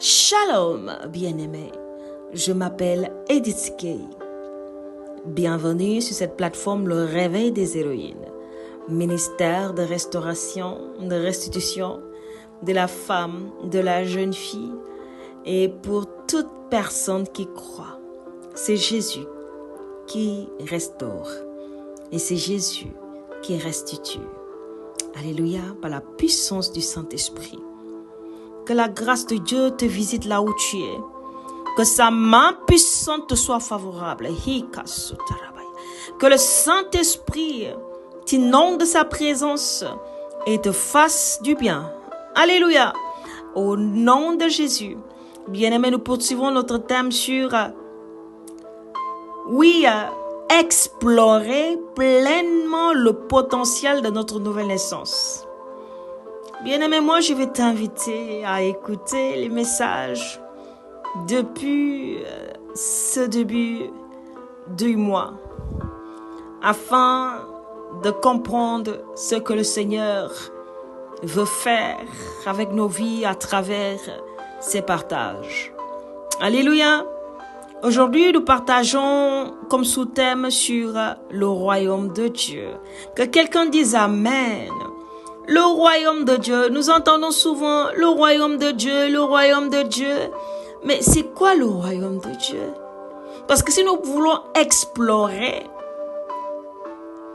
Shalom, bien-aimés. Je m'appelle Edith Kay. Bienvenue sur cette plateforme Le Réveil des Héroïnes, ministère de restauration, de restitution de la femme, de la jeune fille et pour toute personne qui croit. C'est Jésus qui restaure et c'est Jésus qui restitue. Alléluia, par la puissance du Saint-Esprit. Que la grâce de Dieu te visite là où tu es. Que sa main puissante te soit favorable. Que le Saint-Esprit t'inonde de sa présence et te fasse du bien. Alléluia. Au nom de Jésus. Bien-aimés, nous poursuivons notre thème sur explorer pleinement le potentiel de notre nouvelle naissance. Bien-aimé, moi, je vais t'inviter à écouter les messages depuis ce début du mois afin de comprendre ce que le Seigneur veut faire avec nos vies à travers ses partages. Alléluia! Aujourd'hui, nous partageons comme sous-thème sur le royaume de Dieu. Que quelqu'un dise Amen. Le royaume de Dieu, nous entendons souvent le royaume de Dieu, le royaume de Dieu. Mais c'est quoi le royaume de Dieu? Parce que si nous voulons explorer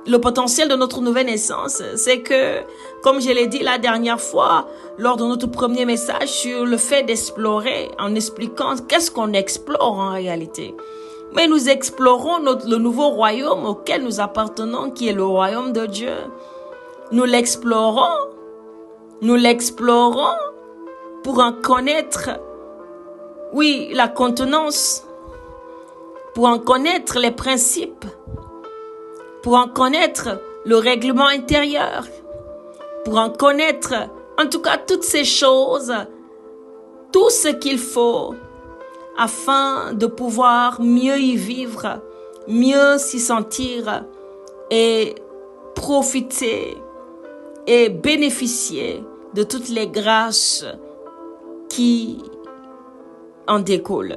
le potentiel de notre nouvelle naissance, c'est que, comme je l'ai dit la dernière fois, lors de notre premier message sur le fait d'explorer, en expliquant qu'est-ce qu'on explore en réalité. Mais nous explorons le nouveau royaume auquel nous appartenons, qui est le royaume de Dieu. Nous l'explorons pour en connaître, la contenance, pour en connaître les principes, pour en connaître le règlement intérieur, pour en connaître, en tout cas, toutes ces choses, tout ce qu'il faut afin de pouvoir mieux y vivre, mieux s'y sentir et profiter et bénéficier de toutes les grâces qui en découlent.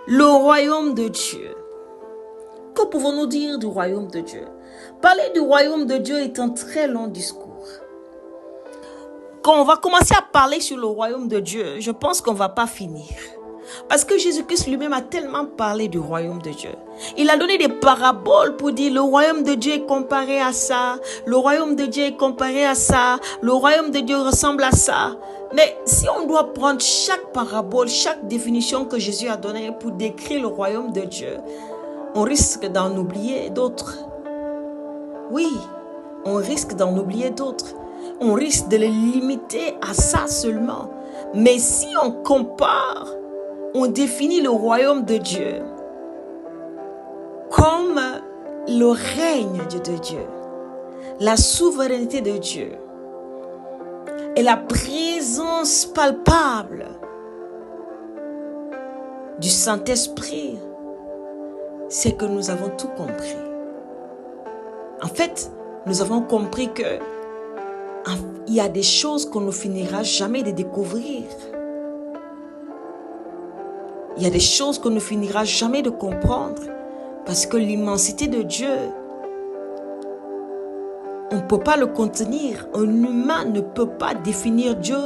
Le royaume de Dieu. Que pouvons-nous dire du royaume de Dieu? Parler du royaume de Dieu est un très long discours. Quand on va commencer à parler sur le royaume de Dieu, je pense qu'on ne va pas finir. Parce que Jésus-Christ lui-même a tellement parlé du royaume de Dieu. Il a donné des paraboles pour dire le royaume de Dieu est comparé à ça, le royaume de Dieu est comparé à ça, le royaume de Dieu ressemble à ça. Mais si on doit prendre chaque parabole, chaque définition que Jésus a donnée pour décrire le royaume de Dieu, on risque d'en oublier d'autres. Oui, on risque d'en oublier d'autres. On risque de les limiter à ça seulement. Mais si on compare, on définit le royaume de Dieu comme le règne de Dieu, la souveraineté de Dieu et la présence palpable du Saint-Esprit. C'est que nous avons tout compris. En fait, nous avons compris que il y a des choses qu'on ne finira jamais de découvrir. Il y a des choses qu'on ne finira jamais de comprendre parce que l'immensité de Dieu, on ne peut pas le contenir. Un humain ne peut pas définir Dieu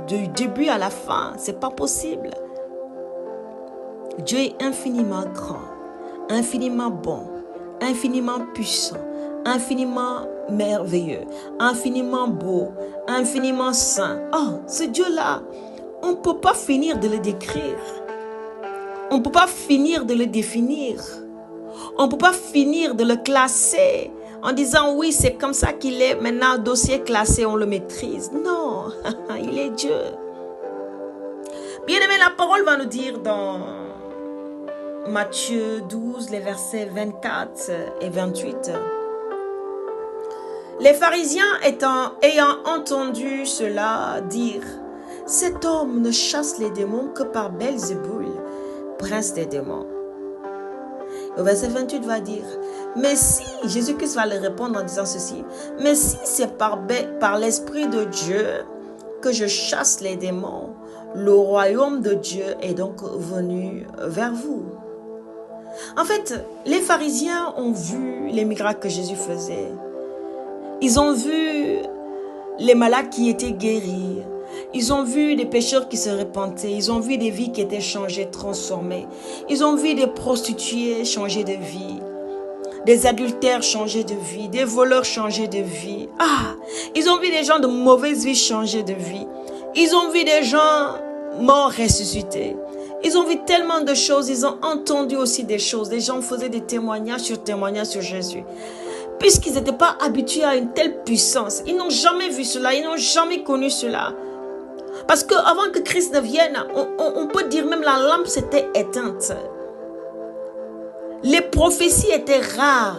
du début à la fin. C'est pas possible. Dieu est infiniment grand, infiniment bon, infiniment puissant, infiniment merveilleux, infiniment beau, infiniment saint. Oh, ce Dieu-là, on ne peut pas finir de le décrire. On ne peut pas finir de le définir. On ne peut pas finir de le classer en disant oui, c'est comme ça qu'il est. Maintenant, dossier classé, on le maîtrise. Non, il est Dieu. Bien aimé, la parole va nous dire dans Matthieu 12, les versets 24 et 28. Les pharisiens ayant entendu cela dire, cet homme ne chasse les démons que par Belzéboul, prince des démons. Le verset 28 va dire, mais si, Jésus-Christ va leur répondre en disant ceci, mais si c'est par l'Esprit de Dieu, que je chasse les démons, le royaume de Dieu est donc venu vers vous. En fait, les pharisiens ont vu les miracles que Jésus faisait. Ils ont vu les malades qui étaient guéris. Ils ont vu des pécheurs qui se repentaient. Ils ont vu des vies qui étaient changées, transformées. Ils ont vu des prostituées changer de vie. Des adultères changer de vie. Des voleurs changer de vie. Ils ont vu des gens de mauvaise vie changer de vie. Ils ont vu des gens morts ressuscités. Ils ont vu tellement de choses. Ils ont entendu aussi des choses. Des gens faisaient des témoignages sur Jésus. Puisqu'ils n'étaient pas habitués à une telle puissance. Ils n'ont jamais vu cela. Ils n'ont jamais connu cela. Parce qu'avant que Christ ne vienne, on peut dire même la lampe s'était éteinte. Les prophéties étaient rares.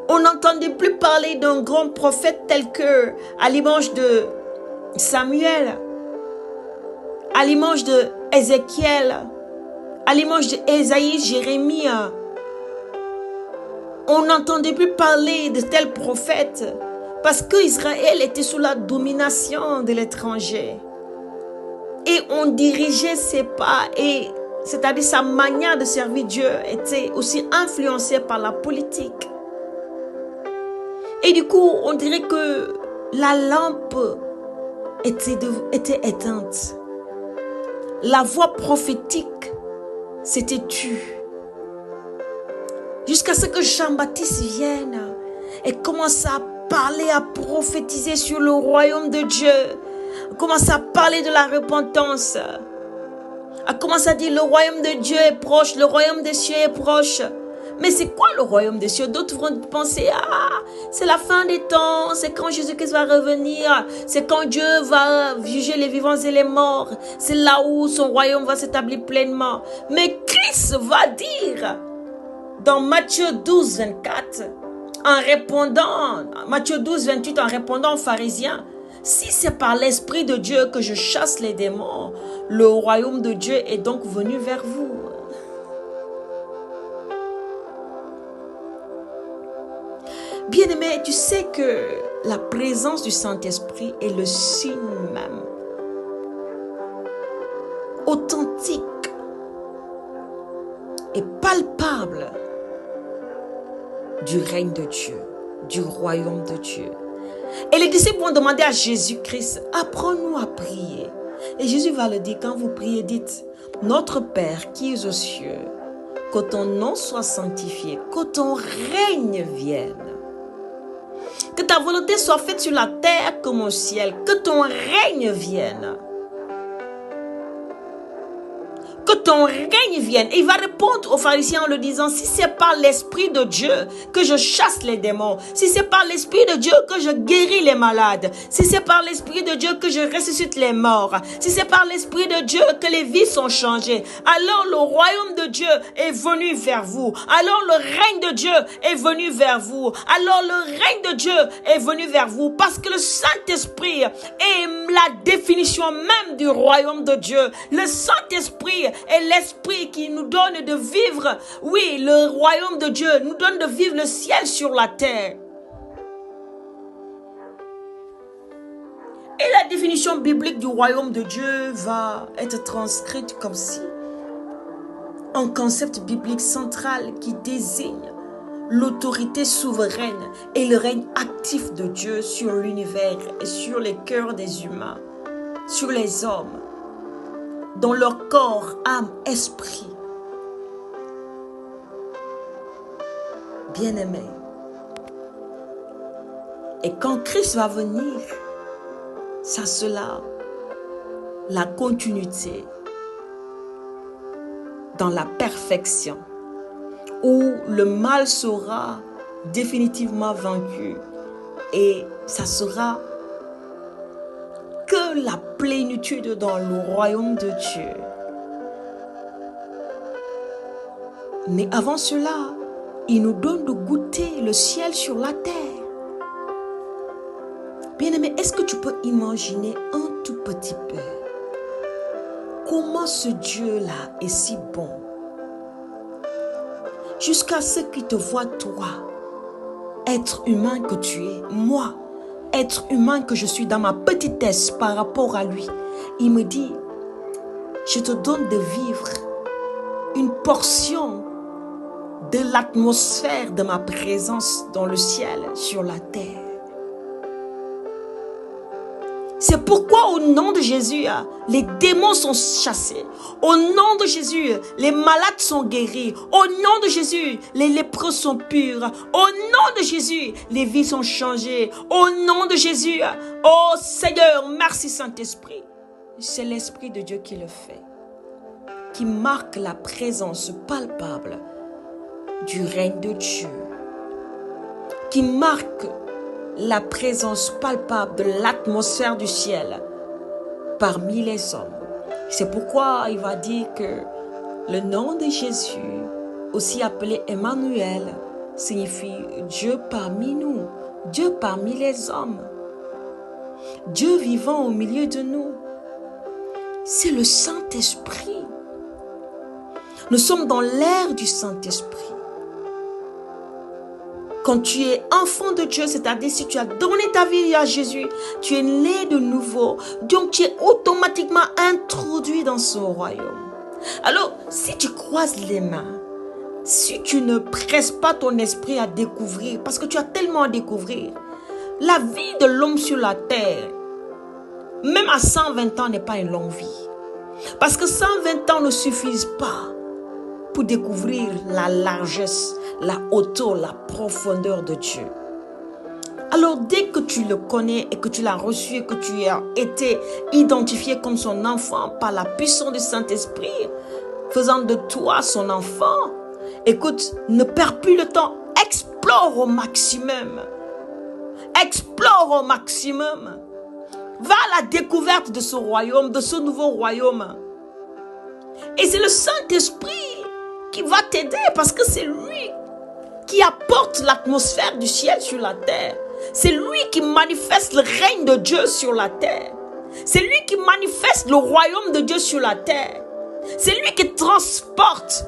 On n'entendait plus parler d'un grand prophète tel que, à l'image de Samuel, à l'image de Ézéchiel, à l'image de Ésaïe, Jérémie. On n'entendait plus parler de tels prophètes parce qu'Israël était sous la domination de l'étranger. Et on dirigeait ses pas, et c'est-à-dire sa manière de servir Dieu était aussi influencée par la politique. Et du coup, on dirait que la lampe était éteinte. La voix prophétique s'était tue. Jusqu'à ce que Jean-Baptiste vienne et commence à parler, à prophétiser sur le royaume de Dieu. Commence à parler de la repentance. A commencé à dire le royaume de Dieu est proche, le royaume des cieux est proche. Mais c'est quoi le royaume des cieux? D'autres vont penser, c'est la fin des temps, c'est quand Jésus-Christ va revenir, c'est quand Dieu va juger les vivants et les morts, c'est là où son royaume va s'établir pleinement. Mais Christ va dire dans Matthieu 12, 24, Matthieu 12, 28, en répondant aux pharisiens, si c'est par l'Esprit de Dieu que je chasse les démons, le royaume de Dieu est donc venu vers vous. Bien-aimé, tu sais que la présence du Saint-Esprit est le signe même authentique et palpable du règne de Dieu, du royaume de Dieu. Et les disciples vont demander à Jésus-Christ, apprends-nous à prier. Et Jésus va le dire, quand vous priez, dites, notre Père qui es aux cieux, que ton nom soit sanctifié, que ton règne vienne. Que ta volonté soit faite sur la terre comme au ciel. Que ton règne vienne. Que ton règne vienne. Et il va répondre aux pharisiens en le disant, si c'est par l'Esprit de Dieu que je chasse les démons, si c'est par l'Esprit de Dieu que je guéris les malades, si c'est par l'Esprit de Dieu que je ressuscite les morts, si c'est par l'Esprit de Dieu que les vies sont changées, alors le royaume de Dieu est venu vers vous. Alors le règne de Dieu est venu vers vous. Alors le règne de Dieu est venu vers vous. Parce que le Saint-Esprit est la définition même du royaume de Dieu. Le Saint-Esprit est l'Esprit qui nous donne de vivre, oui, le royaume de Dieu nous donne de vivre le ciel sur la terre. Et la définition biblique du royaume de Dieu va être transcrite comme ci. Un concept biblique central qui désigne l'autorité souveraine et le règne actif de Dieu sur l'univers et sur les cœurs des humains, sur les hommes, dans leur corps, âme, esprit. Bien-aimé. Et quand Christ va venir, ça sera la continuité dans la perfection, où le mal sera définitivement vaincu et ça sera que la plénitude dans le royaume de Dieu. Mais avant cela, il nous donne de goûter le ciel sur la terre. Bien-aimé, est-ce que tu peux imaginer un tout petit peu comment ce Dieu-là est si bon? Jusqu'à ce qu'il te voit toi, être humain que tu es, moi, être humain que je suis, dans ma petitesse par rapport à lui, il me dit, je te donne de vivre une portion de l'atmosphère de ma présence dans le ciel, sur la terre. C'est pourquoi au nom de Jésus, les démons sont chassés. Au nom de Jésus, les malades sont guéris. Au nom de Jésus, les lépreux sont purs. Au nom de Jésus, les vies sont changées. Au nom de Jésus, oh Seigneur, merci Saint-Esprit. C'est l'Esprit de Dieu qui le fait, qui marque la présence palpable du règne de Dieu, qui marque la présence palpable de l'atmosphère du ciel parmi les hommes. C'est pourquoi il va dire que le nom de Jésus, aussi appelé Emmanuel, signifie Dieu parmi nous, Dieu parmi les hommes, Dieu vivant au milieu de nous. C'est le Saint-Esprit. Nous sommes dans l'ère du Saint-Esprit. Quand tu es enfant de Dieu, c'est-à-dire si tu as donné ta vie à Jésus, tu es né de nouveau. Donc tu es automatiquement introduit dans son royaume. Alors, si tu croises les mains, si tu ne presses pas ton esprit à découvrir, parce que tu as tellement à découvrir, la vie de l'homme sur la terre, même à 120 ans, n'est pas une longue vie. Parce que 120 ans ne suffisent pas pour découvrir la largesse, la hauteur, la profondeur de Dieu. Alors dès que tu le connais et que tu l'as reçu et que tu as été identifié comme son enfant par la puissance du Saint-Esprit, faisant de toi son enfant, écoute, ne perds plus le temps, explore au maximum. Explore au maximum. Va à la découverte de ce royaume, de ce nouveau royaume. Et c'est le Saint-Esprit qui va t'aider parce que c'est lui qui apporte l'atmosphère du ciel sur la terre. C'est lui qui manifeste le règne de Dieu sur la terre. C'est lui qui manifeste le royaume de Dieu sur la terre. C'est lui qui transporte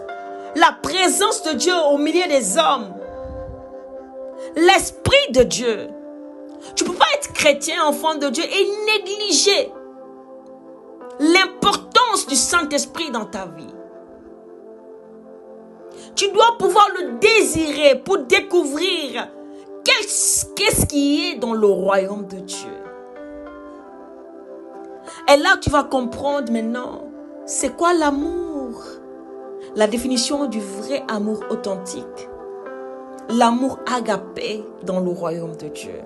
la présence de Dieu au milieu des hommes. L'Esprit de Dieu. Tu ne peux pas être chrétien, enfant de Dieu, et négliger l'importance du Saint-Esprit dans ta vie. Tu dois pouvoir le désirer pour découvrir qu'est-ce qui est dans le royaume de Dieu. Et là, tu vas comprendre maintenant, c'est quoi l'amour? La définition du vrai amour authentique. L'amour agapé dans le royaume de Dieu.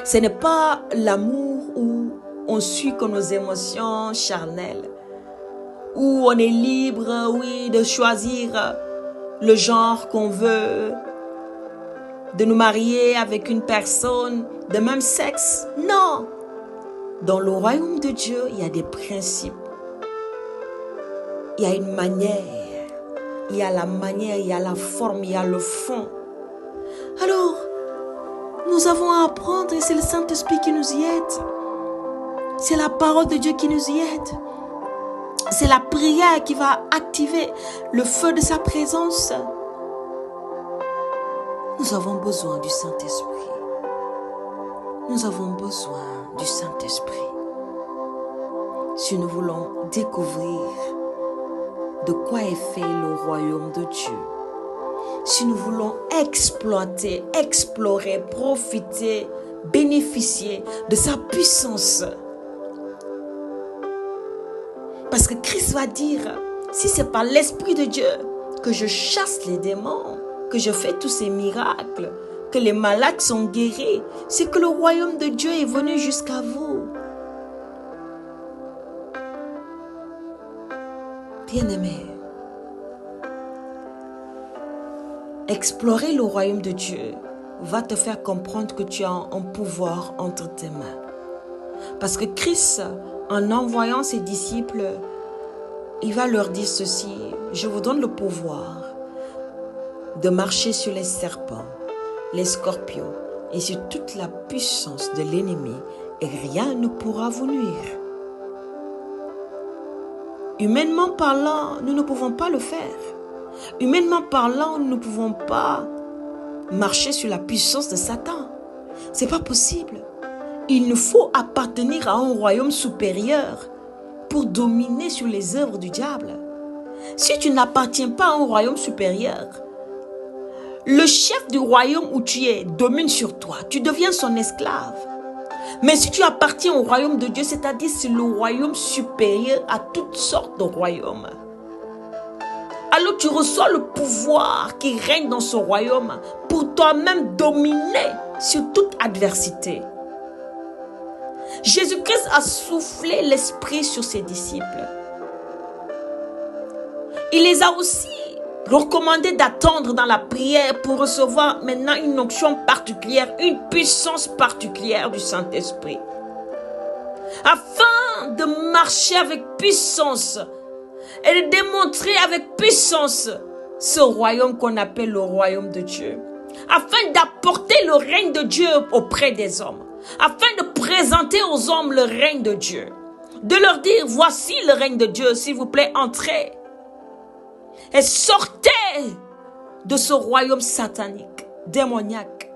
Ce n'est pas l'amour où on suit que nos émotions charnelles, où on est libre, oui, de choisir le genre qu'on veut, de nous marier avec une personne de même sexe. Non! Dans le royaume de Dieu, il y a des principes. Il y a une manière. Il y a la manière, il y a la forme, il y a le fond. Alors, nous avons à apprendre et c'est le Saint-Esprit qui nous y aide. C'est la parole de Dieu qui nous y aide. C'est la prière qui va activer le feu de sa présence. Nous avons besoin du Saint-Esprit. Nous avons besoin du Saint-Esprit. Si nous voulons découvrir de quoi est fait le royaume de Dieu, si nous voulons exploiter, explorer, profiter, bénéficier de sa puissance. Parce que Christ va dire, si c'est par l'Esprit de Dieu que je chasse les démons, que je fais tous ces miracles, que les malades sont guéris, c'est que le royaume de Dieu est venu jusqu'à vous. Bien-aimé, explorer le royaume de Dieu va te faire comprendre que tu as un pouvoir entre tes mains. Parce que Christ, en envoyant ses disciples, il va leur dire ceci: je vous donne le pouvoir de marcher sur les serpents, les scorpions et sur toute la puissance de l'ennemi, et rien ne pourra vous nuire. Humainement parlant, nous ne pouvons pas le faire. Humainement parlant, nous ne pouvons pas marcher sur la puissance de Satan. C'est pas possible. Il nous faut appartenir à un royaume supérieur pour dominer sur les œuvres du diable. Si tu n'appartiens pas à un royaume supérieur, le chef du royaume où tu es domine sur toi. Tu deviens son esclave. Mais si tu appartiens au royaume de Dieu, c'est-à-dire c'est le royaume supérieur à toutes sortes de royaumes, alors tu reçois le pouvoir qui règne dans ce royaume pour toi-même dominer sur toute adversité. Jésus-Christ a soufflé l'esprit sur ses disciples. Il les a aussi recommandé d'attendre dans la prière pour recevoir maintenant une onction particulière, une puissance particulière du Saint-Esprit. Afin de marcher avec puissance et de démontrer avec puissance ce royaume qu'on appelle le royaume de Dieu. Afin d'apporter le règne de Dieu auprès des hommes. Afin de présenter aux hommes le règne de Dieu. De leur dire, voici le règne de Dieu, s'il vous plaît, entrez. Et sortez de ce royaume satanique, démoniaque,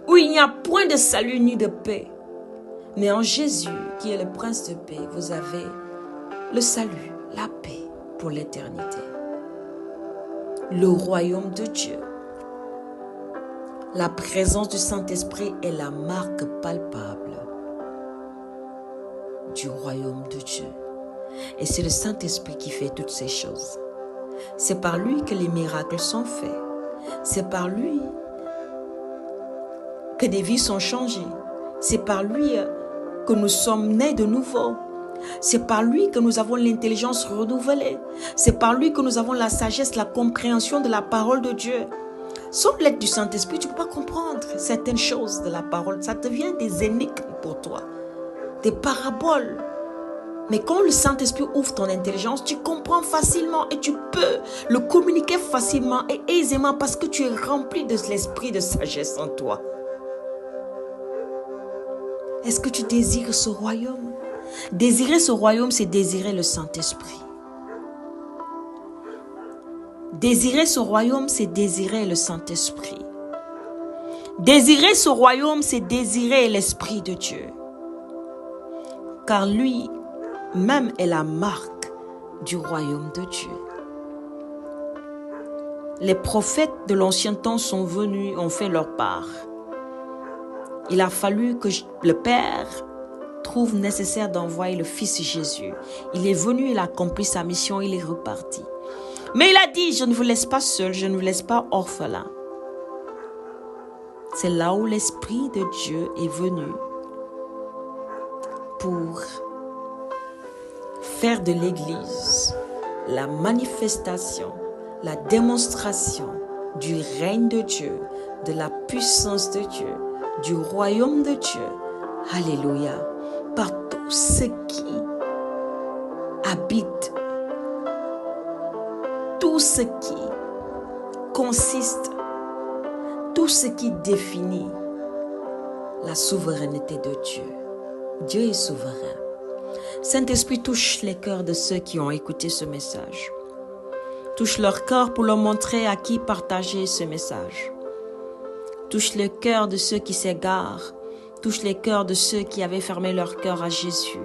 où il n'y a point de salut ni de paix. Mais en Jésus, qui est le prince de paix, vous avez le salut, la paix pour l'éternité. Le royaume de Dieu. La présence du Saint-Esprit est la marque palpable du royaume de Dieu. Et c'est le Saint-Esprit qui fait toutes ces choses. C'est par lui que les miracles sont faits. C'est par lui que des vies sont changées. C'est par lui que nous sommes nés de nouveau. C'est par lui que nous avons l'intelligence renouvelée. C'est par lui que nous avons la sagesse, la compréhension de la parole de Dieu. Sans l'aide du Saint-Esprit, tu ne peux pas comprendre certaines choses de la parole. Ça devient des énigmes pour toi, des paraboles. Mais quand le Saint-Esprit ouvre ton intelligence, tu comprends facilement et tu peux le communiquer facilement et aisément parce que tu es rempli de l'esprit de sagesse en toi. Est-ce que tu désires ce royaume? Désirer ce royaume, c'est désirer le Saint-Esprit. Désirer ce royaume, c'est désirer le Saint-Esprit. Désirer ce royaume, c'est désirer l'Esprit de Dieu. Car lui même est la marque du royaume de Dieu. Les prophètes de l'ancien temps sont venus, ont fait leur part. Il a fallu que le Père trouve nécessaire d'envoyer le Fils Jésus. Il est venu, il a accompli sa mission, il est reparti. Mais il a dit, je ne vous laisse pas seul, je ne vous laisse pas orphelin. C'est là où l'Esprit de Dieu est venu pour faire de l'Église la manifestation, la démonstration du règne de Dieu, de la puissance de Dieu, du royaume de Dieu. Alléluia. Par tout ce qui habite, tout ce qui consiste, tout ce qui définit la souveraineté de Dieu. Dieu est souverain. Saint-Esprit, touche les cœurs de ceux qui ont écouté ce message. Touche leur cœur pour leur montrer à qui partager ce message. Touche le cœur de ceux qui s'égarent. Touche les cœurs de ceux qui avaient fermé leur cœur à Jésus.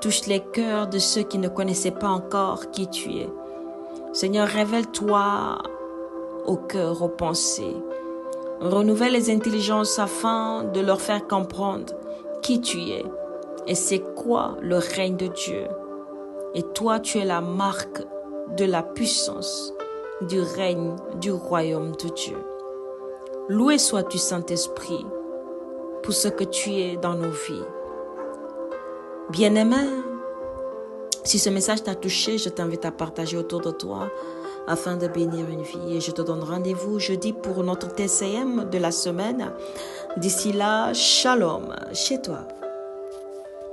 Touche les cœurs de ceux qui ne connaissaient pas encore qui tu es. Seigneur, révèle-toi au cœur, aux pensées. Renouvelle les intelligences afin de leur faire comprendre qui tu es et c'est quoi le règne de Dieu. Et toi, tu es la marque de la puissance du règne du royaume de Dieu. Loué sois-tu, Saint-Esprit, pour ce que tu es dans nos vies. Bien-aimé, si ce message t'a touché, je t'invite à partager autour de toi afin de bénir une vie. Et je te donne rendez-vous jeudi pour notre TCM de la semaine. D'ici là, shalom chez toi.